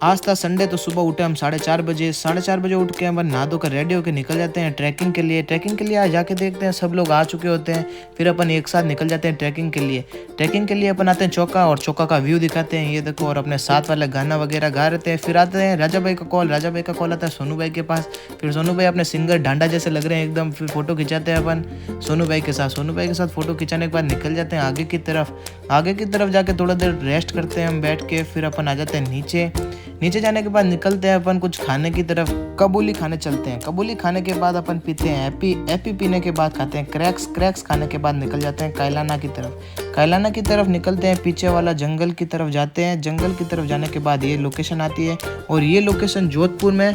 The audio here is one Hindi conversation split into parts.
आज था संडे तो सुबह उठे हम 4:30 बजे। 4:30 बजे उठ के अपन नहा धोकर रेडी होकर निकल जाते हैं ट्रैकिंग के लिए। ट्रैकिंग के लिए आज जाके देखते हैं सब लोग आ चुके होते हैं। फिर अपन एक साथ निकल जाते हैं ट्रैकिंग के लिए। ट्रैकिंग के लिए अपन आते हैं चौका और चौका का व्यू दिखाते हैं, ये देखो, और अपने साथ वाला गाना वगैरह गा रहे हैं। फिर आते हैं राजा भाई का कॉल। राजा भाई का कॉल आता है सोनू भाई के पास। फिर सोनू भाई अपने सिंगर डांडा जैसे लग रहे हैं एकदम। फिर फोटो खिंचाते हैं अपन सोनू भाई के साथ। सोनू भाई के साथ फोटो खिंचाने के बाद निकल जाते हैं आगे की तरफ। आगे की तरफ जाके थोड़ा देर रेस्ट करते हैं हम बैठ के। फिर अपन आ जाते हैं नीचे। नीचे जाने के बाद निकलते हैं अपन कुछ खाने की तरफ। कबूली खाने चलते हैं। कबूली खाने के बाद अपन पीते हैं एपी। एपी पीने के बाद खाते हैं क्रैक्स। क्रैक्स खाने के बाद निकल जाते हैं कायलाना की तरफ। कायलाना की तरफ निकलते हैं, पीछे वाला जंगल की तरफ जाते हैं। जंगल की तरफ जाने के बाद ये लोकेशन आती है, और ये लोकेशन जोधपुर में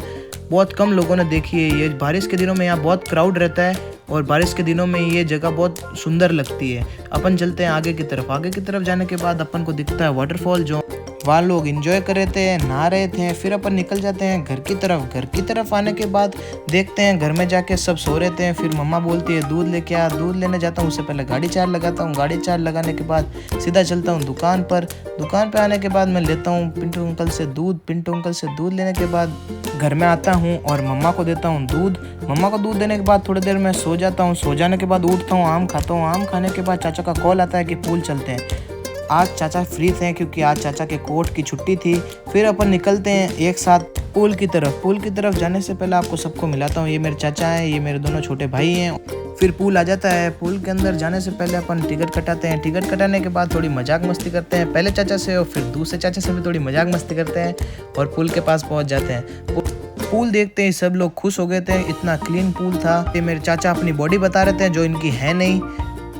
बहुत कम लोगों ने देखी है। ये बारिश के दिनों में यहाँ बहुत क्राउड रहता है, और बारिश के दिनों में ये जगह बहुत सुंदर लगती है। अपन चलते हैं आगे की तरफ। आगे की तरफ जाने के बाद अपन को दिखता है वाटरफॉल, जो वहाँ लोग एंजॉय कर रहे थे, नहा रहे थे। फिर अपन निकल जाते हैं घर की तरफ। घर की तरफ आने के बाद देखते हैं घर में जाके सब सो रहे थे। फिर मम्मा बोलती है दूध लेके आ। दूध लेने जाता हूँ, उससे पहले गाड़ी चार्ज लगाता हूँ। गाड़ी चार्ज लगाने के बाद सीधा चलता हूँ दुकान पर। दुकान पर आने के बाद मैं लेता हूँ पिंटू अंकल से दूध। पिंटू अंकल से दूध लेने के बाद घर में आता हूँ और मम्मा को देता हूँ दूध। मम्मा को दूध देने के बाद थोड़ी देर मैं सो जाता हूँ। सो जाने के बाद उठता हूँ, आम खाता हूँ। आम खाने के बाद चाचा का कॉल आता है कि पूल चलते हैं। आज चाचा फ्री थे क्योंकि आज चाचा के कोर्ट की छुट्टी थी। फिर अपन निकलते हैं एक साथ पूल की तरफ। पूल की तरफ जाने से पहले आपको सबको मिलाता हूँ, ये मेरे चाचा हैं, ये मेरे दोनों छोटे भाई हैं। फिर पूल आ जाता है। पूल के अंदर जाने से पहले अपन टिकट कटाते हैं। टिकट कटाने के बाद थोड़ी मजाक मस्ती करते हैं, पहले चाचा से और फिर दूसरे चाचा से भी थोड़ी मजाक मस्ती करते हैं, और पूल के पास पहुँच जाते हैं। पूल देखते ही सब लोग खुश हो गए थे, इतना क्लीन पूल था। ये मेरे चाचा अपनी बॉडी बता रहे थे जो इनकी है नहीं।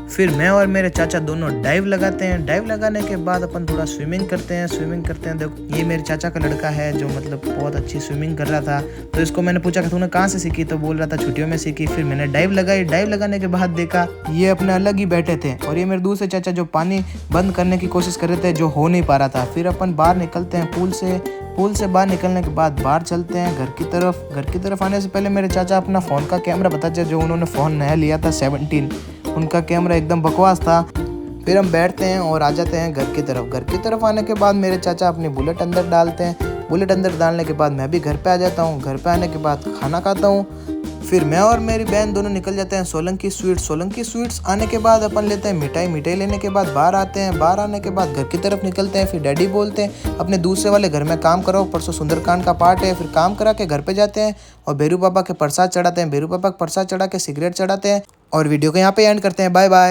फिर मैं और मेरे चाचा दोनों डाइव लगाते हैं। डाइव लगाने के बाद अपन थोड़ा स्विमिंग करते हैं। स्विमिंग करते हैं, देखो ये मेरे चाचा का लड़का है जो मतलब बहुत अच्छी स्विमिंग कर रहा था। तो इसको मैंने पूछा कि तूने कहाँ से सीखी, तो बोल रहा था छुट्टियों में सीखी। फिर मैंने डाइव लगाई। डाइव लगाने के बाद देखा ये अपने अलग ही बैठे थे, और ये मेरे दूसरे चाचा जो पानी बंद करने की कोशिश कर रहे थे, जो हो नहीं पा रहा था। फिर अपन बाहर निकलते हैं पूल से। पूल से बाहर निकलने के बाद बाहर चलते हैं घर की तरफ। घर की तरफ आने से पहले मेरे चाचा अपना फ़ोन का कैमरा बताते हैं, जो उन्होंने फ़ोन नया लिया था 17, उनका कैमरा एकदम बकवास था। फिर हम बैठते हैं और आ जाते हैं घर की तरफ। घर की तरफ आने के बाद मेरे चाचा अपनी बुलेट अंदर डालते हैं। बुलेट अंदर डालने के बाद मैं भी घर पे आ जाता हूँ। घर पे आने के बाद खाना खाता हूँ। फिर मैं और मेरी बहन दोनों निकल जाते हैं सोलंकी स्वीट्स। सोलंकी स्वीट्स आने के बाद अपन लेते हैं मिठाई। मिठाई लेने के बाद बाहर आते हैं। बाहर आने के बाद घर की तरफ निकलते हैं। फिर डैडी बोलते हैं अपने दूसरे वाले घर में काम करो, परसों सुंदरकांड का पाठ है। फिर काम करा के घर पे जाते हैं और भैरू बाबा के प्रसाद चढ़ाते हैं। भैरू बाबा के प्रसाद चढ़ा के सिगरेट चढ़ाते हैं, और वीडियो को यहाँ पे एंड करते हैं। Bye bye.